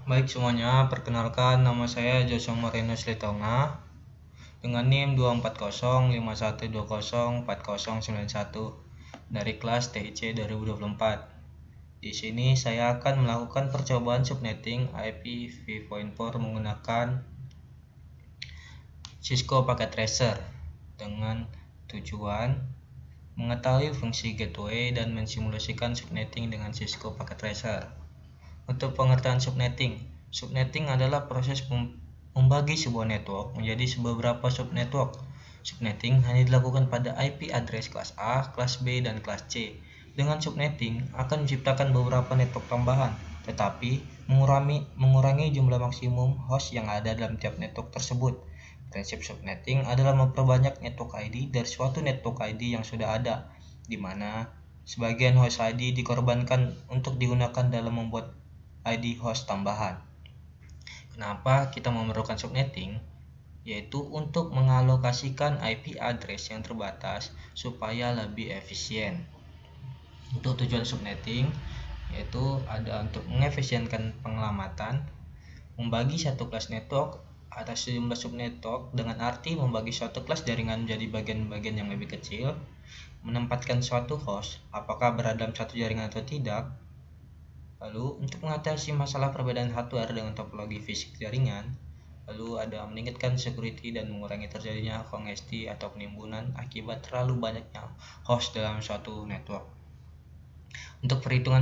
Baik semuanya, perkenalkan nama saya Joshua Moreno Slitonga dengan NIM 24051204041 dari kelas TIC 2024. Di sini saya akan melakukan percobaan subnetting IPv4 menggunakan Cisco Packet Tracer dengan tujuan mengetahui fungsi gateway dan mensimulasikan subnetting dengan Cisco Packet Tracer. Untuk pengertian subnetting adalah proses membagi sebuah network menjadi beberapa subnetwork. Subnetting hanya dilakukan pada IP address kelas A, kelas B, dan kelas C. Dengan subnetting akan menciptakan beberapa network tambahan, tetapi mengurangi jumlah maksimum host yang ada dalam tiap network tersebut. Prinsip subnetting adalah memperbanyak network ID dari suatu network ID yang sudah ada, di mana sebagian host ID dikorbankan untuk digunakan dalam membuat ID host tambahan. Kenapa kita memerlukan subnetting? Yaitu untuk mengalokasikan IP address yang terbatas supaya lebih efisien. Untuk tujuan subnetting yaitu ada untuk mengefisienkan penyelamatan, membagi satu kelas network atas sejumlah subnetwork dengan arti membagi suatu kelas jaringan menjadi bagian-bagian yang lebih kecil, menempatkan suatu host apakah berada dalam satu jaringan atau tidak. Lalu untuk mengatasi masalah perbedaan hardware dengan topologi fisik jaringan, lalu ada meningkatkan security dan mengurangi terjadinya kongesti atau penimbunan akibat terlalu banyaknya host dalam suatu network. Untuk perhitungan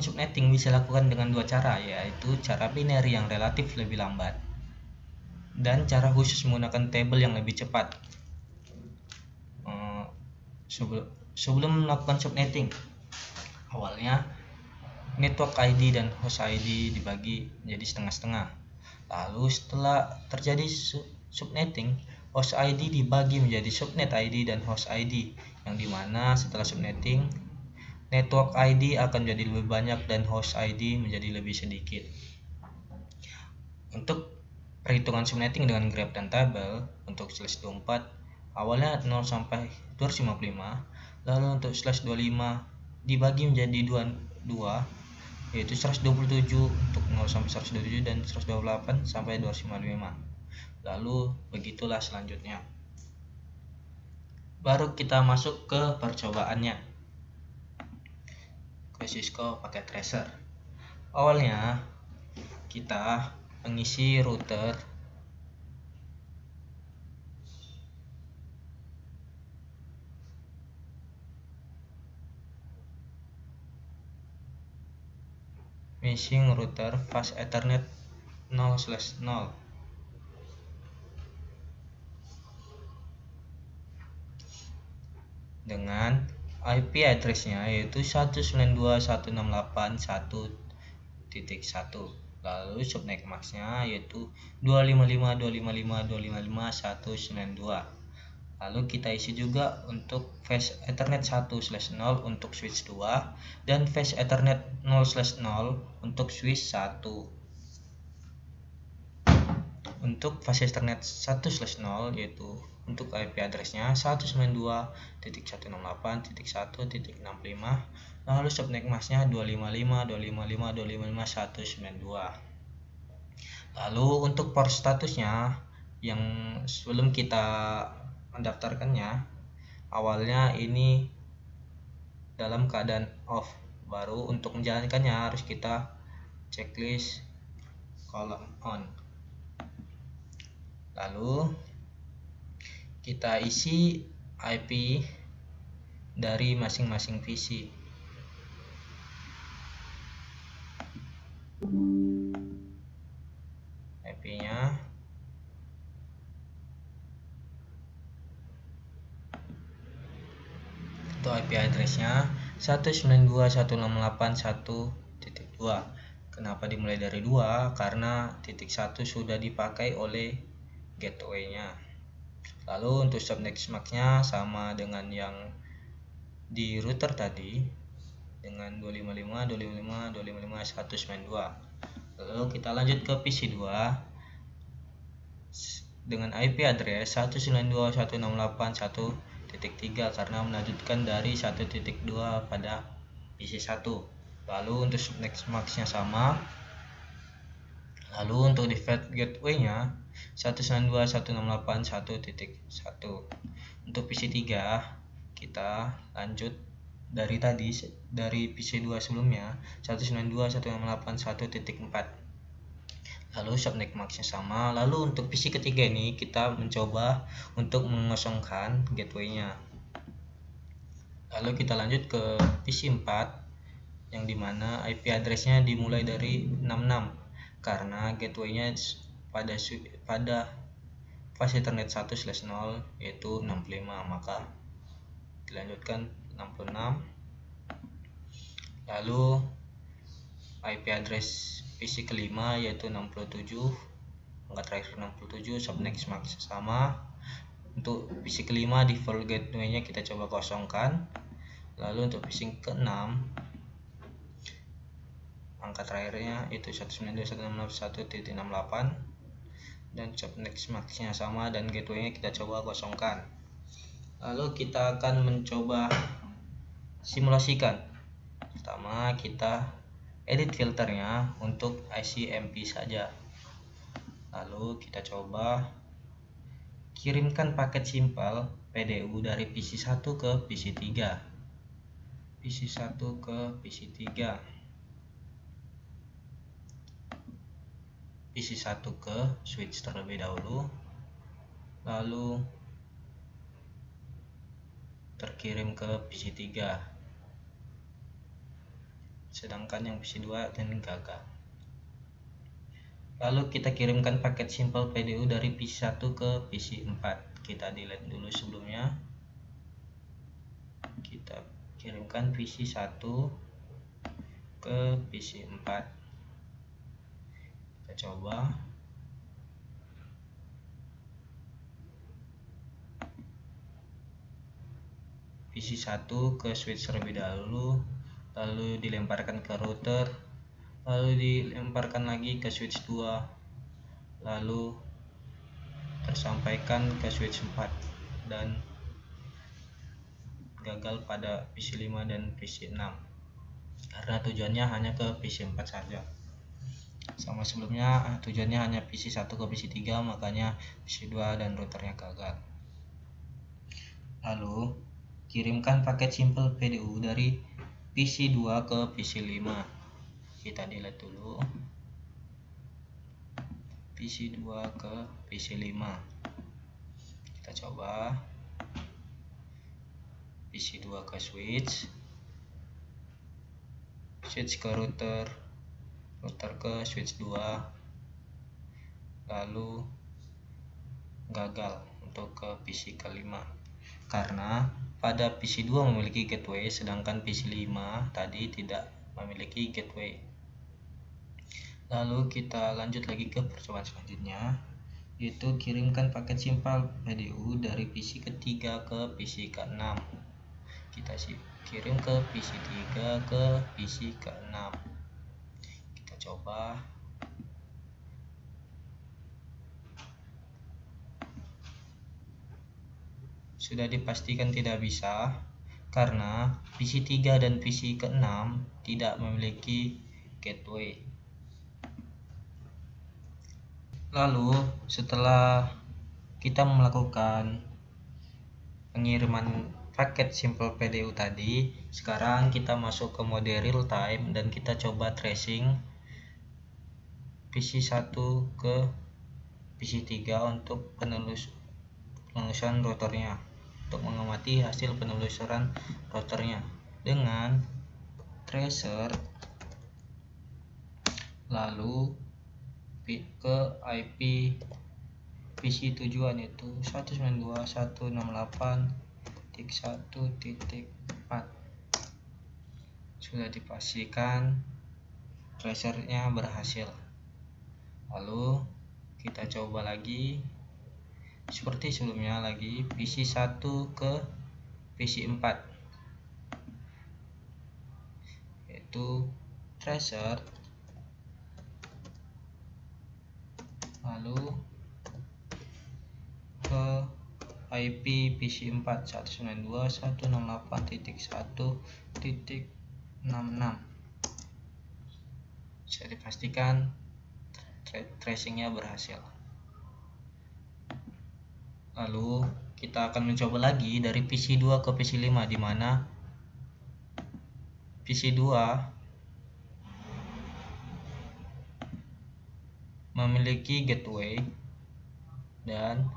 subnetting bisa dilakukan dengan dua cara, yaitu cara binary yang relatif lebih lambat dan cara khusus menggunakan table yang lebih cepat. Sebelum melakukan subnetting, awalnya network ID dan host ID dibagi menjadi setengah-setengah. Lalu setelah terjadi subnetting, host ID dibagi menjadi subnet ID dan host ID, yang dimana setelah subnetting, network ID akan menjadi lebih banyak dan host ID menjadi lebih sedikit. Untuk perhitungan subnetting dengan graph dan tabel, untuk slash 24 awalnya 0 sampai 255, lalu untuk slash 25 dibagi menjadi 2 yaitu 127 untuk 0 sampai 127 dan 128 sampai 255. Lalu begitulah selanjutnya. Baru kita masuk ke percobaannya. Ke Cisco Packet Tracer. Awalnya kita mengisi router fast Ethernet 0/0 dengan IP address-nya yaitu 192.168.1.1. Lalu subnet mask-nya yaitu 255.255.255.192. Lalu kita isi juga untuk fast Ethernet 1/0 untuk switch 2 dan fast Ethernet 0/0 untuk switch 1. Untuk fast Ethernet 1/0 yaitu untuk IP address-nya 192.168.1.65, lalu subnet mask-nya 255.255.255.192. Lalu untuk port statusnya yang sebelum kita mendaftarkannya, awalnya ini dalam keadaan off. Baru untuk menjalankannya harus kita checklist column on. Lalu kita isi IP dari masing-masing PC. IP-nya untuk IP address-nya 192.168.1.2. Kenapa dimulai dari 2? Karena titik 1 sudah dipakai oleh gateway-nya. Lalu untuk subnet mask-nya sama dengan yang di router tadi dengan 255.255.255.192. Lalu kita lanjut ke PC 2 dengan IP address 192.168.1.3 karena melanjutkan dari 1.2 pada PC 1. Lalu untuk subnet mask-nya sama Lalu untuk default gateway-nya 192.168.1.1. Untuk PC3 kita lanjut dari tadi, dari PC2 sebelumnya 192.168.1.4. lalu subnet max-nya sama. Lalu untuk PC ketiga ini kita mencoba untuk mengosongkan gateway-nya. Lalu kita lanjut ke PC 4 yang dimana IP address-nya dimulai dari 66 karena gateway-nya pada fase Ethernet 1/0 yaitu 65, maka dilanjutkan 66. Lalu IP address PC kelima yaitu 67, angka terakhir 67, subnet max sama. Untuk PC kelima default gateway-nya kita coba kosongkan. Lalu untuk PC ke-6 angka terakhirnya itu 192.168 dan subnet max-nya sama dan gateway-nya kita coba kosongkan. Lalu kita akan mencoba simulasikan. Pertama kita edit filternya untuk ICMP saja. Lalu kita coba kirimkan paket simpel PDU dari PC1 ke PC3. PC1 ke PC3. PC1 ke switch terlebih dahulu. Lalu terkirim ke PC3. Sedangkan yang PC2 dan gagal. Lalu kita kirimkan paket simple PDU dari PC1 ke PC4. Kita delete dulu sebelumnya. Kita kirimkan PC1 ke PC4. Kita coba. PC1 ke switch terlebih dahulu, lalu dilemparkan ke router, lalu dilemparkan lagi ke switch 2, lalu tersampaikan ke switch 4 dan gagal pada PC5 dan PC6 karena tujuannya hanya ke PC4 saja. Sama sebelumnya tujuannya hanya PC1 ke PC3, makanya PC2 dan routernya gagal. Lalu kirimkan paket simple PDU dari PC2 ke PC5. Kita delete dulu PC2 ke PC5. Kita coba PC2 ke switch ke router ke switch 2, lalu gagal untuk ke PC ke-5 karena pada PC2 memiliki gateway sedangkan PC5 tadi tidak memiliki gateway. Lalu kita lanjut lagi ke percobaan selanjutnya, yaitu kirimkan paket simpel PDU dari PC ketiga ke PC ke-6. Kita kirim ke PC3 ke PC ke-6. Kita coba. Sudah dipastikan tidak bisa karena PC3 dan PC ke-6 tidak memiliki gateway. Lalu setelah kita melakukan pengiriman paket simple PDU tadi, sekarang kita masuk ke mode real time dan kita coba tracing PC1 ke PC3 untuk penelusuran routernya, untuk mengamati hasil penelusuran routernya dengan tracer, lalu ke IP PC tujuan yaitu 192.168.1.4. Sudah dipastikan tracernya berhasil. Lalu kita coba lagi seperti sebelumnya lagi PC1 ke PC4, yaitu tracer, lalu ke IP PC4 192.168.1.66. Bisa dipastikan tracingnya berhasil. Lalu kita akan mencoba lagi dari PC2 ke PC5, di mana PC2 memiliki gateway dan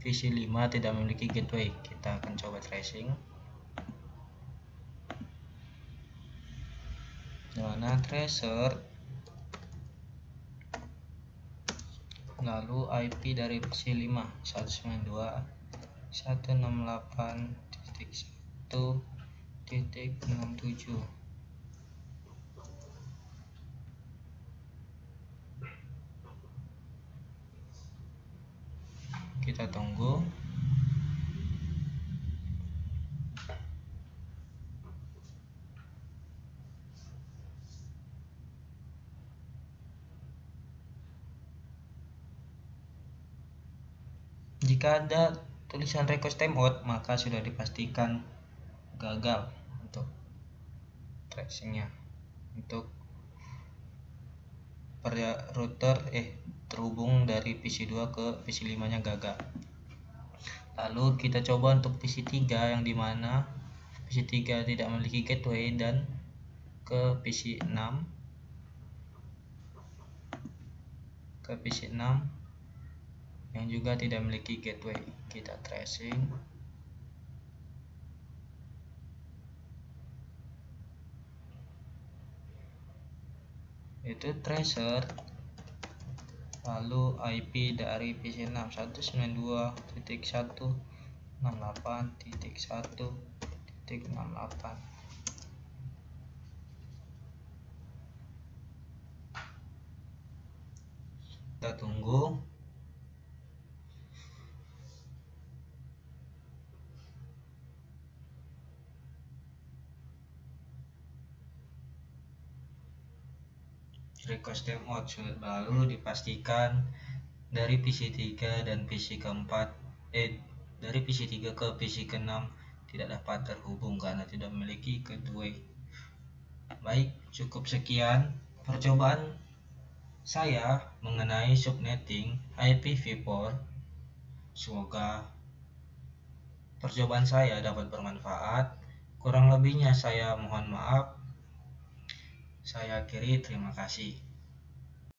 PC5 tidak memiliki gateway. Kita akan coba tracing, di mana tracer lalu IP dari PC5 192.168.1.67. Kita tunggu. Jika ada tulisan request timeout, maka sudah dipastikan gagal untuk tracingnya. Untuk router terhubung dari PC2 ke PC5 nya gagal. Lalu kita coba untuk PC3, yang dimana PC3 tidak memiliki gateway, dan ke PC6 yang juga tidak memiliki gateway. Kita tracing, itu tracer lalu IP dari PC6 192.168.1.68. Kita tunggu. Request timeout sudah lalu dipastikan dari PC3 dan PC keempat dari PC3 ke PC ke-6 tidak dapat terhubung karena tidak memiliki gateway. Baik, cukup sekian percobaan saya mengenai subnetting IPv4. Semoga percobaan saya dapat bermanfaat. Kurang lebihnya saya mohon maaf. Saya akhiri, terima kasih.